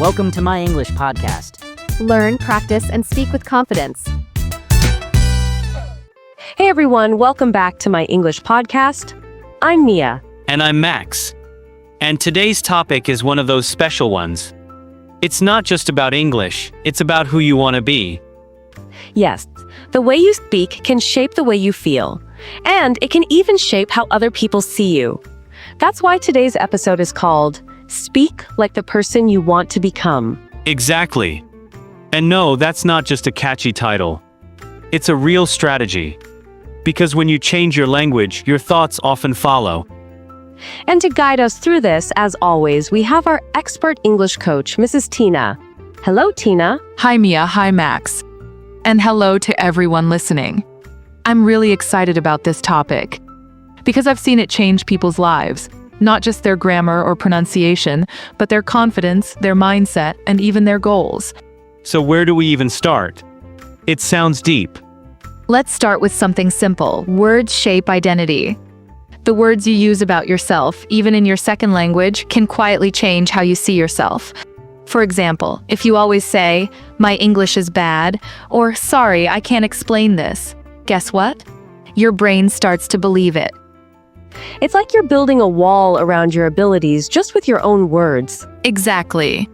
Welcome to My English Podcast. Learn, practice, and speak with confidence. Hey everyone, welcome back to My English Podcast. I'm Mia. And I'm Max. And today's topic is one of those special ones. It's not just about English, it's about who you want to be. Yes, the way you speak can shape the way you feel, and it can even shape how other people see you. That's why today's episode is called Speak Like the Person You Want to Become. Exactly. And no, that's not just a catchy title. It's a real strategy. Because when you change your language, your thoughts often follow. And to guide us through this, as always, we have our expert English coach, Mrs. Tina. Hello, Tina. Hi, Mia. Hi, Max. And hello to everyone listening. I'm really excited about this topic because I've seen it change people's lives, not just their grammar or pronunciation, but their confidence, their mindset, and even their goals. So where do we even start? It sounds deep. Let's start with something simple. Words shape identity. The words you use about yourself, even in your second language, can quietly change how you see yourself. For example, if you always say, "My English is bad," or "Sorry, I can't explain this," guess what? Your brain starts to believe it. It's like you're building a wall around your abilities just with your own words. Exactly.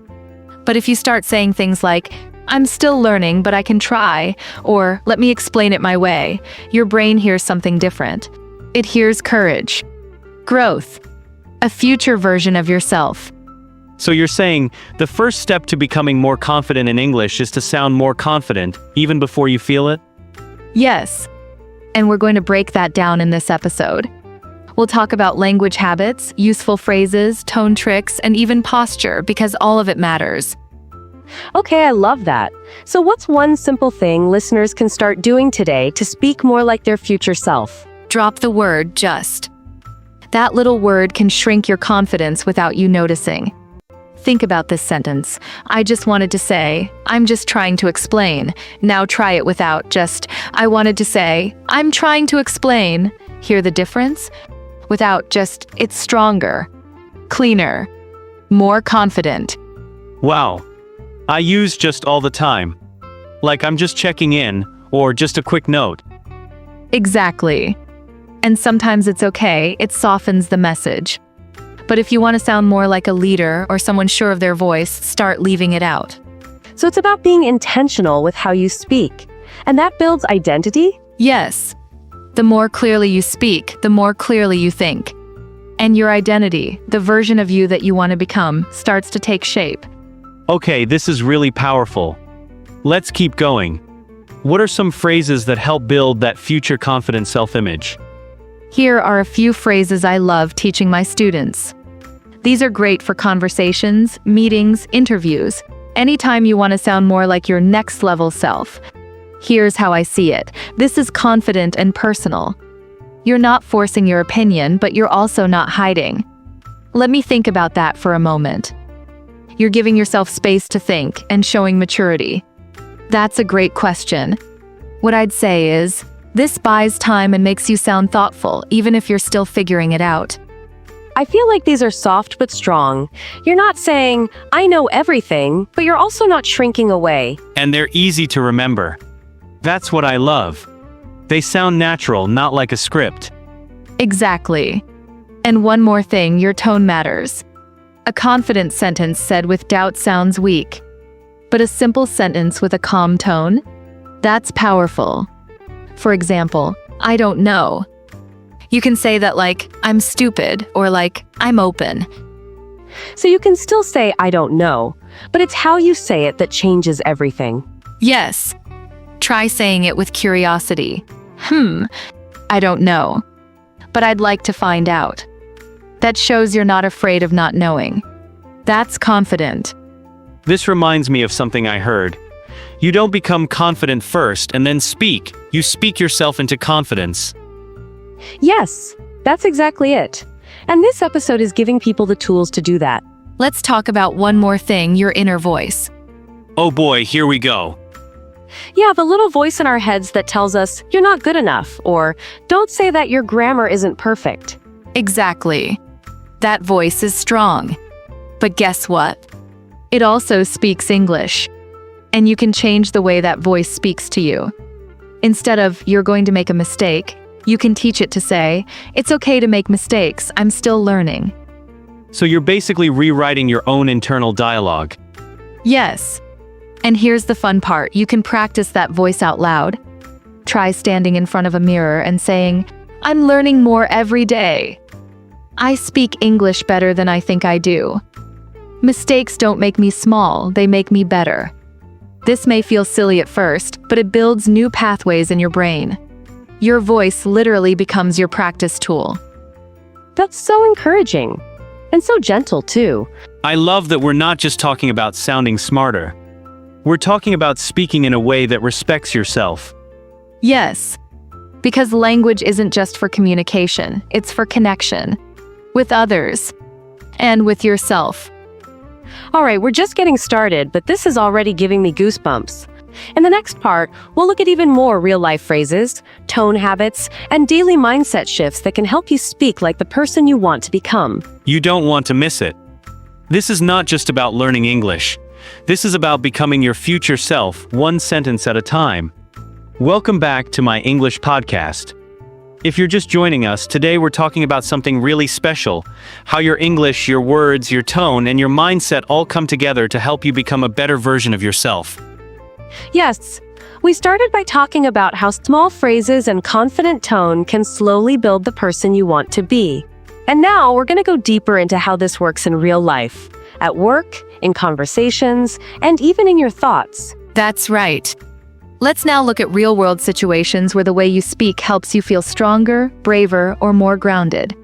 But if you start saying things like, "I'm still learning, but I can try," or "Let me explain it my way," your brain hears something different. It hears courage, growth, a future version of yourself. So you're saying the first step to becoming more confident in English is to sound more confident, even before you feel it? Yes. And we're going to break that down in this episode. We'll talk about language habits, useful phrases, tone tricks, and even posture, because all of it matters. Okay, I love that. So what's one simple thing listeners can start doing today to speak more like their future self? Drop the word "just." That little word can shrink your confidence without you noticing. Think about this sentence. I just wanted to say, "I'm just trying to explain." Now try it without just, I wanted to say, "I'm trying to explain." Hear the difference? Without just, it's stronger, cleaner, more confident. Wow. I use just all the time. Like I'm just checking in, or just a quick note. Exactly. And sometimes it's okay, it softens the message. But if you want to sound more like a leader or someone sure of their voice, start leaving it out. So it's about being intentional with how you speak. And that builds identity? Yes. The more clearly you speak, the more clearly you think. And your identity, the version of you that you want to become, starts to take shape. Okay, this is really powerful. Let's keep going. What are some phrases that help build that future confident self-image? Here are a few phrases I love teaching my students. These are great for conversations, meetings, interviews, anytime you want to sound more like your next level self. Here's how I see it. This is confident and personal. You're not forcing your opinion, but you're also not hiding. Let me think about that for a moment. You're giving yourself space to think and showing maturity. That's a great question. What I'd say is, this buys time and makes you sound thoughtful, even if you're still figuring it out. I feel like these are soft but strong. You're not saying, "I know everything," but you're also not shrinking away. And they're easy to remember. That's what I love. They sound natural, not like a script. Exactly. And one more thing, your tone matters. A confident sentence said with doubt sounds weak. But a simple sentence with a calm tone? That's powerful. For example, "I don't know." You can say that like, "I'm stupid," or like, "I'm open." So you can still say, "I don't know," but it's how you say it that changes everything. Yes. Try saying it with curiosity. I don't know. But I'd like to find out. That shows you're not afraid of not knowing. That's confident. This reminds me of something I heard. You don't become confident first and then speak. You speak yourself into confidence. Yes, that's exactly it. And this episode is giving people the tools to do that. Let's talk about one more thing, your inner voice. Oh boy, here we go. Yeah, the little voice in our heads that tells us, "You're not good enough," or "Don't say that your grammar isn't perfect." Exactly. That voice is strong. But guess what? It also speaks English. And you can change the way that voice speaks to you. Instead of, "You're going to make a mistake," you can teach it to say, "It's okay to make mistakes, I'm still learning." So you're basically rewriting your own internal dialogue. Yes. And here's the fun part, you can practice that voice out loud. Try standing in front of a mirror and saying, "I'm learning more every day. I speak English better than I think I do. Mistakes don't make me small, they make me better." This may feel silly at first, but it builds new pathways in your brain. Your voice literally becomes your practice tool. That's so encouraging. And so gentle, too. I love that we're not just talking about sounding smarter. We're talking about speaking in a way that respects yourself. Yes, because language isn't just for communication, it's for connection. With others. And with yourself. All right, we're just getting started, but this is already giving me goosebumps. In the next part, we'll look at even more real-life phrases, tone habits, and daily mindset shifts that can help you speak like the person you want to become. You don't want to miss it. This is not just about learning English. This is about becoming your future self, one sentence at a time. Welcome back to my English podcast. If you're just joining us, today we're talking about something really special, how your English, your words, your tone, and your mindset all come together to help you become a better version of yourself. Yes, we started by talking about how small phrases and confident tone can slowly build the person you want to be. And now we're going to go deeper into how this works in real life, at work, in conversations, and even in your thoughts. That's right. Let's now look at real-world situations where the way you speak helps you feel stronger, braver, or more grounded.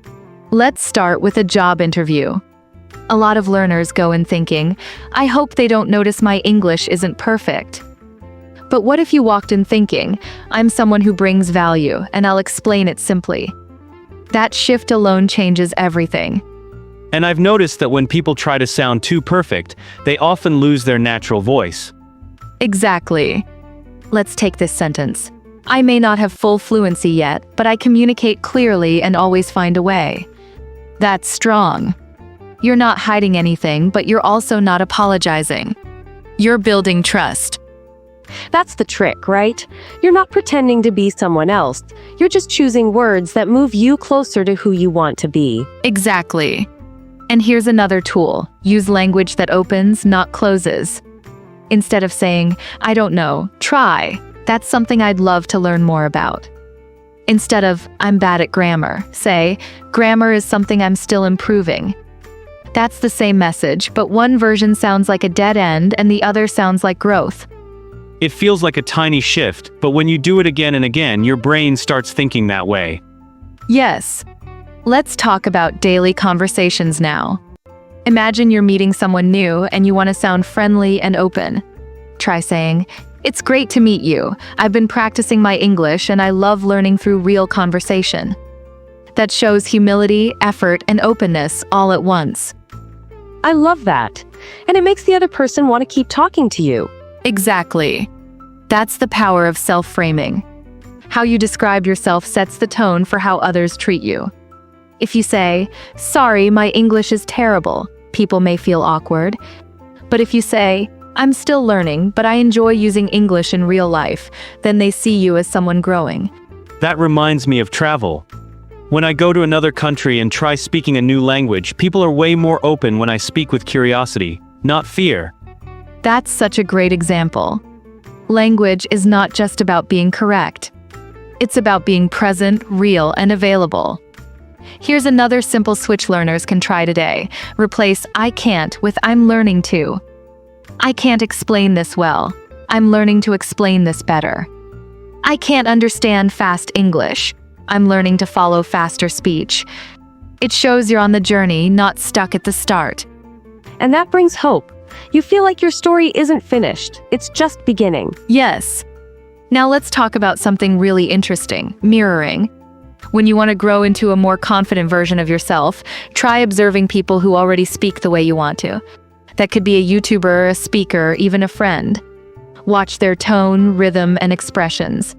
Let's start with a job interview. A lot of learners go in thinking, "I hope they don't notice my English isn't perfect." But what if you walked in thinking, "I'm someone who brings value, and I'll explain it simply"? That shift alone changes everything. And I've noticed that when people try to sound too perfect, they often lose their natural voice. Exactly. Let's take this sentence. "I may not have full fluency yet, but I communicate clearly and always find a way." That's strong. You're not hiding anything, but you're also not apologizing. You're building trust. That's the trick, right? You're not pretending to be someone else. You're just choosing words that move you closer to who you want to be. Exactly. And here's another tool. Use language that opens, not closes. Instead of saying, "I don't know, try. That's something I'd love to learn more about." Instead of, "I'm bad at grammar," say, "Grammar is something I'm still improving." That's the same message, but one version sounds like a dead end and the other sounds like growth. It feels like a tiny shift, but when you do it again and again, your brain starts thinking that way. Yes. Let's talk about daily conversations now. Imagine you're meeting someone new and you want to sound friendly and open. Try saying, "It's great to meet you. I've been practicing my English and I love learning through real conversation." That shows humility, effort, and openness all at once. I love that. And it makes the other person want to keep talking to you. Exactly. That's the power of self-framing. How you describe yourself sets the tone for how others treat you. If you say, "Sorry, my English is terrible," people may feel awkward. But if you say, "I'm still learning, but I enjoy using English in real life," then they see you as someone growing. That reminds me of travel. When I go to another country and try speaking a new language, people are way more open when I speak with curiosity, not fear. That's such a great example. Language is not just about being correct. It's about being present, real, and available. Here's another simple switch learners can try today. Replace "I can't" with "I'm learning to." "I can't explain this well. I'm learning to explain this better." "I can't understand fast English. I'm learning to follow faster speech." It shows you're on the journey, not stuck at the start. And that brings hope. You feel like your story isn't finished. It's just beginning. Yes. Now let's talk about something really interesting, mirroring. When you want to grow into a more confident version of yourself, try observing people who already speak the way you want to. That could be a YouTuber, a speaker, even a friend. Watch their tone, rhythm, and expressions.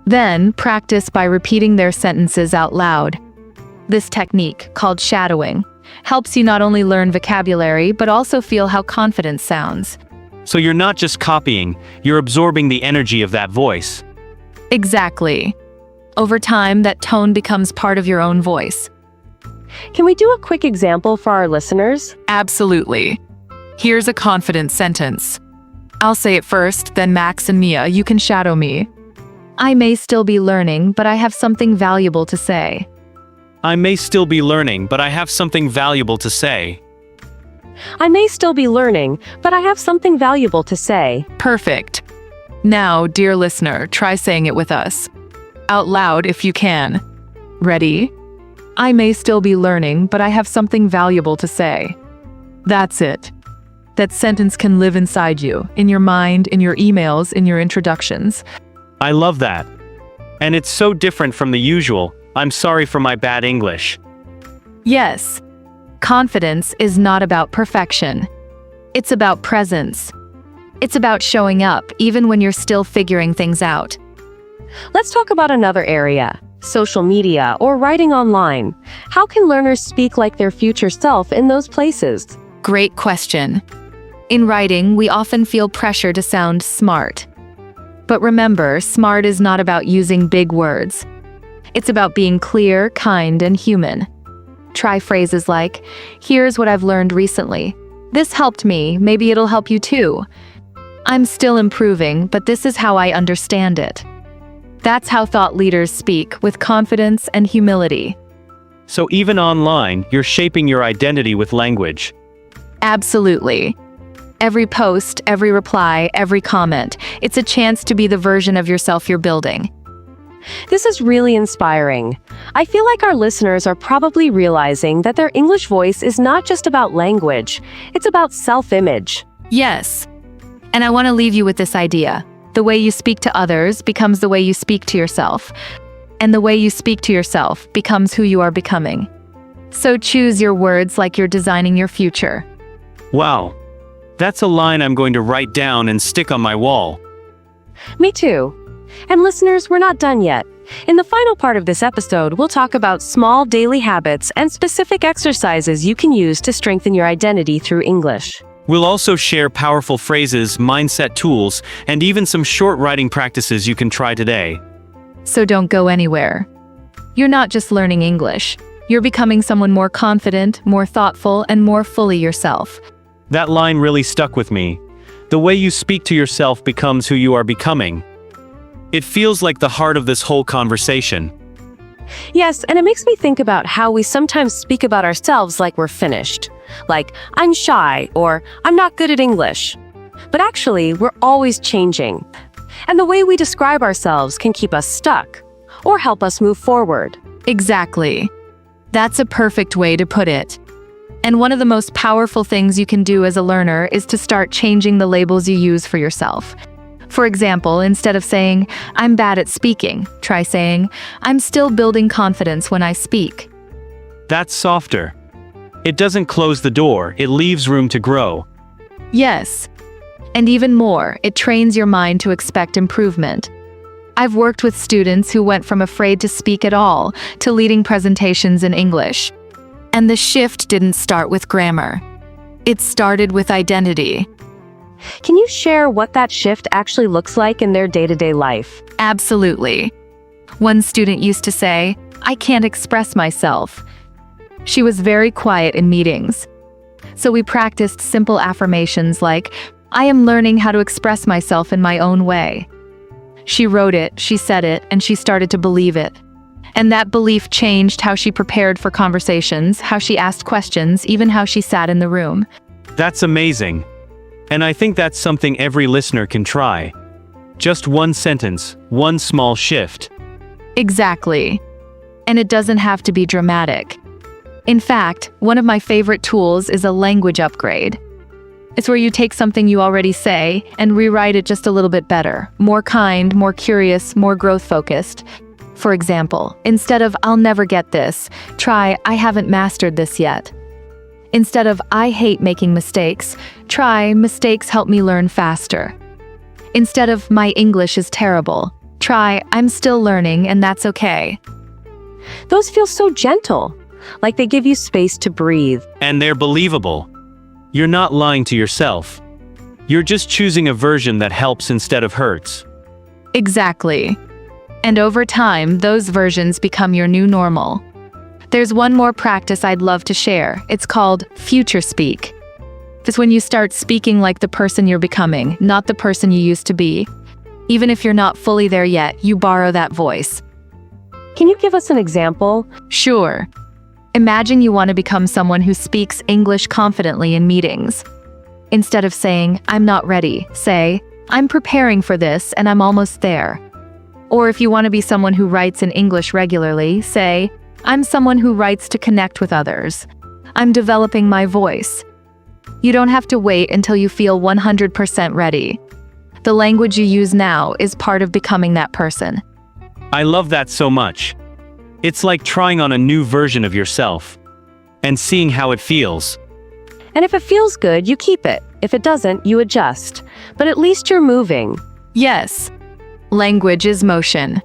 Then, practice by repeating their sentences out loud. This technique, called shadowing, Helps you not only learn vocabulary, but also feel how confidence sounds. So you're not just copying, you're absorbing the energy of that voice. Exactly. Over time, that tone becomes part of your own voice. Can we do a quick example for our listeners? Absolutely. Here's a confident sentence. I'll say it first, then Max and Mia, you can shadow me. I may still be learning, but I have something valuable to say. I may still be learning, but I have something valuable to say. I may still be learning, but I have something valuable to say. Perfect. Now, dear listener, try saying it with us. Out loud if you can. Ready? I may still be learning, but I have something valuable to say. That's it. That sentence can live inside you, in your mind, in your emails, in your introductions. I love that. And it's so different from the usual, I'm sorry for my bad English. Yes. Confidence is not about perfection. It's about presence. It's about showing up, even when you're still figuring things out. Let's talk about another area, social media or writing online. How can learners speak like their future self in those places? Great question. In writing, we often feel pressure to sound smart. But remember, smart is not about using big words. It's about being clear, kind, and human. Try phrases like, here's what I've learned recently. This helped me, maybe it'll help you too. I'm still improving, but this is how I understand it. That's how thought leaders speak, with confidence and humility. So even online, you're shaping your identity with language. Absolutely. Every post, every reply, every comment, it's a chance to be the version of yourself you're building. This is really inspiring. I feel like our listeners are probably realizing that their English voice is not just about language, it's about self-image. Yes. And I want to leave you with this idea. The way you speak to others becomes the way you speak to yourself. And the way you speak to yourself becomes who you are becoming. So choose your words like you're designing your future. Wow. That's a line I'm going to write down and stick on my wall. Me too. And listeners, we're not done yet. In the final part of this episode, we'll talk about small daily habits and specific exercises you can use to strengthen your identity through English. We'll also share powerful phrases, mindset tools, and even some short writing practices you can try today. So don't go anywhere. You're not just learning English. You're becoming someone more confident, more thoughtful, and more fully yourself. That line really stuck with me. The way you speak to yourself becomes who you are becoming. It feels like the heart of this whole conversation. Yes, and it makes me think about how we sometimes speak about ourselves like we're finished. Like, I'm shy, or I'm not good at English. But actually, we're always changing. And the way we describe ourselves can keep us stuck, or help us move forward. Exactly. That's a perfect way to put it. And one of the most powerful things you can do as a learner is to start changing the labels you use for yourself. For example, instead of saying, I'm bad at speaking, try saying, I'm still building confidence when I speak. That's softer. It doesn't close the door, it leaves room to grow. Yes. And even more, it trains your mind to expect improvement. I've worked with students who went from afraid to speak at all to leading presentations in English. And the shift didn't start with grammar. It started with identity. Can you share what that shift actually looks like in their day-to-day life? Absolutely. One student used to say, I can't express myself. She was very quiet in meetings. So we practiced simple affirmations like, I am learning how to express myself in my own way. She wrote it, she said it, and she started to believe it. And that belief changed how she prepared for conversations, how she asked questions, even how she sat in the room. That's amazing. And I think that's something every listener can try. Just one sentence, one small shift. Exactly. And it doesn't have to be dramatic. In fact, one of my favorite tools is a language upgrade. It's where you take something you already say and rewrite it just a little bit better, more kind, more curious, more growth-focused. For example, instead of I'll never get this, try I haven't mastered this yet. Instead of I hate making mistakes, try mistakes help me learn faster. Instead of my English is terrible, try I'm still learning and that's okay. Those feel so gentle, like they give you space to breathe. And they're believable. You're not lying to yourself. You're just choosing a version that helps instead of hurts. Exactly. And over time, those versions become your new normal. There's one more practice I'd love to share. It's called future speak. It's when you start speaking like the person you're becoming, not the person you used to be. Even if you're not fully there yet, you borrow that voice. Can you give us an example? Sure. Imagine you want to become someone who speaks English confidently in meetings. Instead of saying, "I'm not ready," say, "I'm preparing for this and I'm almost there." Or if you want to be someone who writes in English regularly, say, "I'm someone who writes to connect with others. I'm developing my voice." You don't have to wait until you feel 100% ready. The language you use now is part of becoming that person. I love that so much. It's like trying on a new version of yourself and seeing how it feels. And if it feels good, you keep it. If it doesn't, you adjust. But at least you're moving. Yes, language is motion.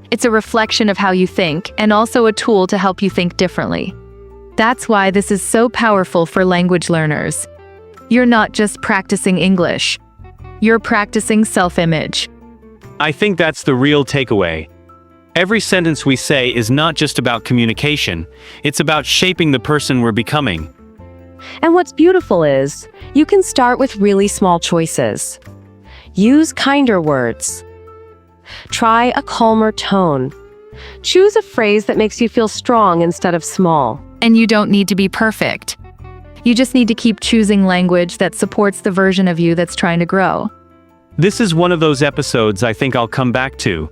It's a reflection of how you think and also a tool to help you think differently. That's why this is so powerful for language learners. You're not just practicing English. You're practicing self-image. I think that's the real takeaway. Every sentence we say is not just about communication, it's about shaping the person we're becoming. And what's beautiful is, you can start with really small choices. Use kinder words. Try a calmer tone. Choose a phrase that makes you feel strong instead of small. And you don't need to be perfect. You just need to keep choosing language that supports the version of you that's trying to grow. This is one of those episodes I think I'll come back to.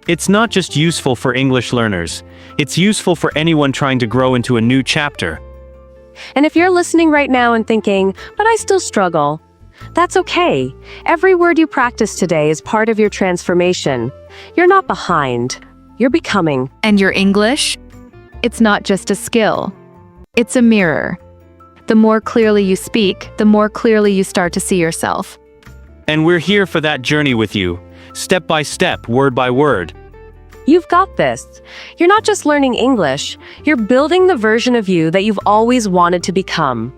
It's not just useful for English learners, it's useful for anyone trying to grow into a new chapter. And if you're listening right now and thinking, "But I still struggle," that's okay. Every word you practice today is part of your transformation. You're not behind. You're becoming. And your English? It's not just a skill. It's a mirror. The more clearly you speak, the more clearly you start to see yourself. And we're here for that journey with you, step by step, word by word. You've got this. You're not just learning English, you're building the version of you that you've always wanted to become.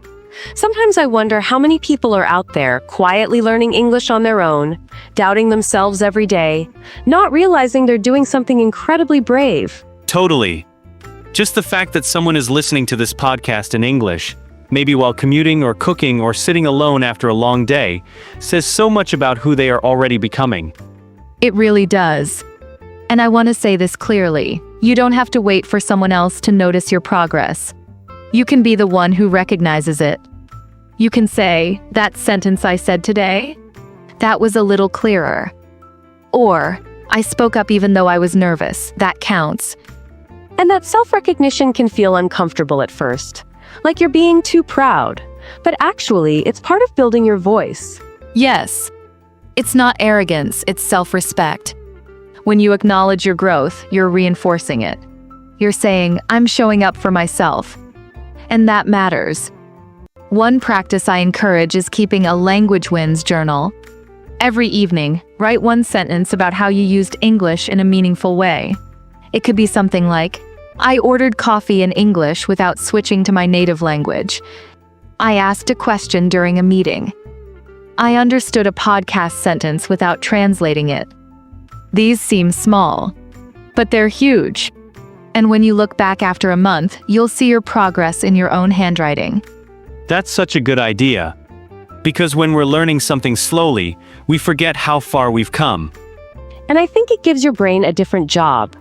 Sometimes I wonder how many people are out there quietly learning English on their own, doubting themselves every day, not realizing they're doing something incredibly brave. Totally. Just the fact that someone is listening to this podcast in English, maybe while commuting or cooking or sitting alone after a long day, says so much about who they are already becoming. It really does. And I want to say this clearly. You don't have to wait for someone else to notice your progress. You can be the one who recognizes it. You can say, "That sentence I said today, that was a little clearer." Or, "I spoke up even though I was nervous. That counts." And that self-recognition can feel uncomfortable at first, like you're being too proud. But actually, it's part of building your voice. Yes. It's not arrogance, it's self-respect. When you acknowledge your growth, you're reinforcing it. You're saying, "I'm showing up for myself." And that matters. One practice I encourage is keeping a language wins journal. Every evening, write one sentence about how you used English in a meaningful way. It could be something like, "I ordered coffee in English without switching to my native language." "I asked a question during a meeting." "I understood a podcast sentence without translating it." These seem small, but they're huge. And when you look back after a month, you'll see your progress in your own handwriting. That's such a good idea. Because when we're learning something slowly, we forget how far we've come. And I think it gives your brain a different job.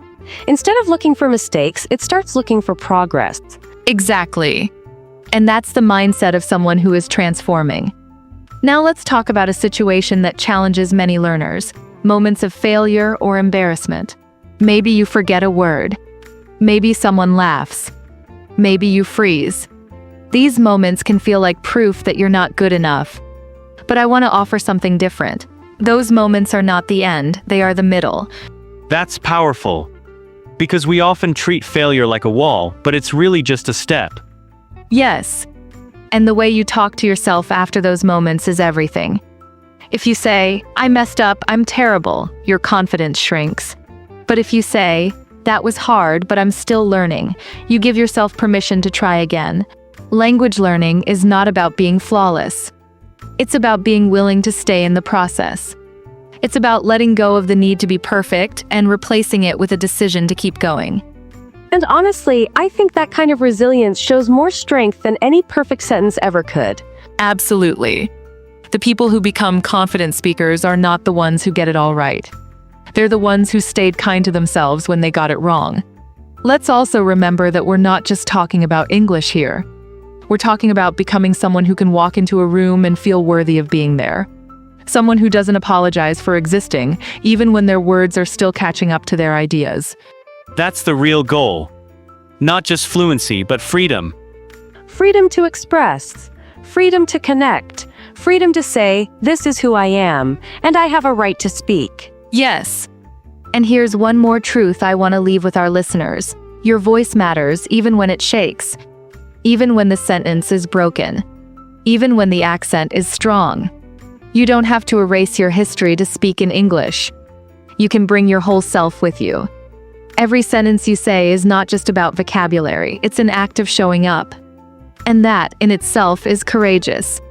Instead of looking for mistakes, it starts looking for progress. Exactly. And that's the mindset of someone who is transforming. Now let's talk about a situation that challenges many learners. Moments of failure or embarrassment. Maybe you forget a word. Maybe someone laughs. Maybe you freeze. These moments can feel like proof that you're not good enough. But I want to offer something different. Those moments are not the end, they are the middle. That's powerful. Because we often treat failure like a wall, but it's really just a step. Yes. And the way you talk to yourself after those moments is everything. If you say, "I messed up, I'm terrible," your confidence shrinks. But if you say, That was hard, but I'm still learning. You give yourself permission to try again. Language learning is not about being flawless. It's about being willing to stay in the process. It's about letting go of the need to be perfect and replacing it with a decision to keep going. And honestly, I think that kind of resilience shows more strength than any perfect sentence ever could. Absolutely. The people who become confident speakers are not the ones who get it all right. They're the ones who stayed kind to themselves when they got it wrong. Let's also remember that we're not just talking about English here. We're talking about becoming someone who can walk into a room and feel worthy of being there. Someone who doesn't apologize for existing, even when their words are still catching up to their ideas. That's the real goal. Not just fluency, but freedom. Freedom to express, freedom to connect, freedom to say, this is who I am, and I have a right to speak. Yes. And here's one more truth I want to leave with our listeners. Your voice matters even when it shakes. Even when the sentence is broken. Even when the accent is strong. You don't have to erase your history to speak in English. You can bring your whole self with you. Every sentence you say is not just about vocabulary, it's an act of showing up. And that, in itself, is courageous.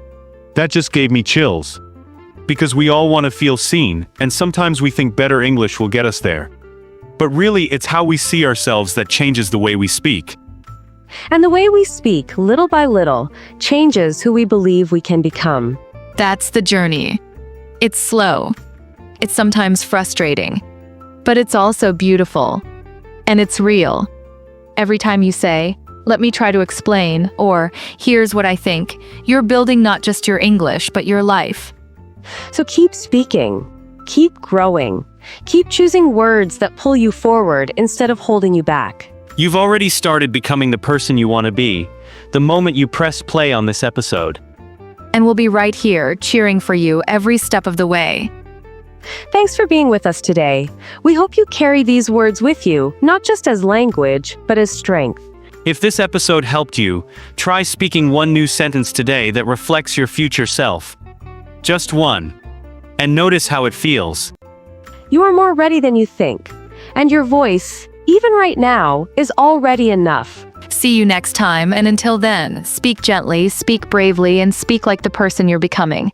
That just gave me chills. Because we all want to feel seen, and sometimes we think better English will get us there. But really, it's how we see ourselves that changes the way we speak. And the way we speak, little by little, changes who we believe we can become. That's the journey. It's slow. It's sometimes frustrating. But it's also beautiful. And it's real. Every time you say, "Let me try to explain," or "Here's what I think," you're building not just your English, but your life. So keep speaking. Keep growing. Keep choosing words that pull you forward instead of holding you back. You've already started becoming the person you want to be, the moment you press play on this episode. And we'll be right here, cheering for you every step of the way. Thanks for being with us today. We hope you carry these words with you, not just as language, but as strength. If this episode helped you, try speaking one new sentence today that reflects your future self. Just one. And notice how it feels. You are more ready than you think. And your voice, even right now, is already enough. See you next time, and until then, speak gently, speak bravely, and speak like the person you're becoming.